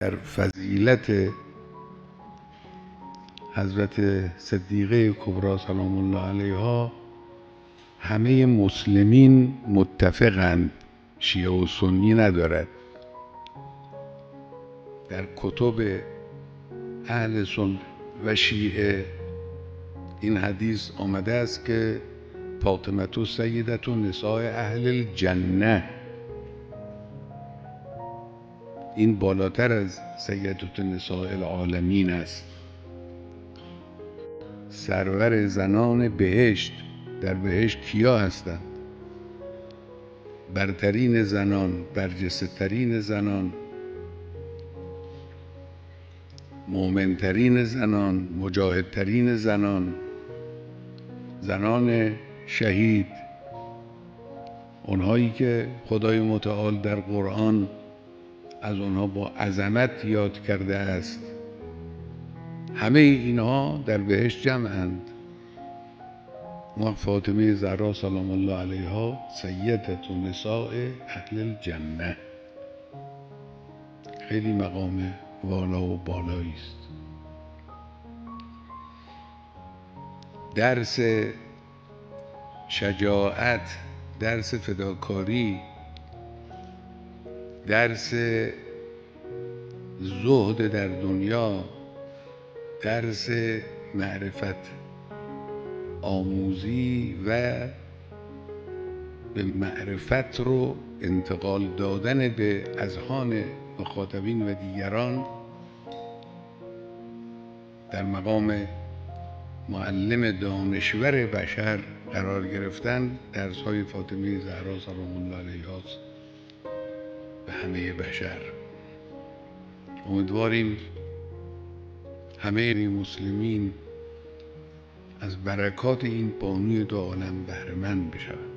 در فضیلت حضرت صدیقه کبری سلام الله علیها همه مسلمین متفقند، شیعه و سنی ندارد. در کتب اهل سنت و شیعه این حدیث آمده است که فاطمه سیدة نساء اهل الجنه، این بالاتر از سیدة نساء العالمین است. سرور زنان بهشت، در بهشت کیا هستند؟ برترین زنان، برجسته ترین زنان، مؤمنترین زنان، مجاهدترین زنان، زنان شهید، اونهایی که خدای متعال در قرآن از اونها با عظمت یاد کرده است، همه اینها در بهشت جمعند. فاطمه زهرا سلام الله علیها سیدة نساء اهل الجنه، خیلی مقام والا و بالایی است. درس شجاعت، درس فداکاری، درس زهد در دنیا، درس معرفت آموزی و به معرفت رو انتقال دادن به اذهان مخاطبین و دیگران، در مقام معلم دانشور بشر قرار گرفتن، درس‌های فاطمه زهرا سلام الله علیها به همه بشر. امیدواریم همه مسلمین از برکات این بانوی دو عالم بهره مند بشوند.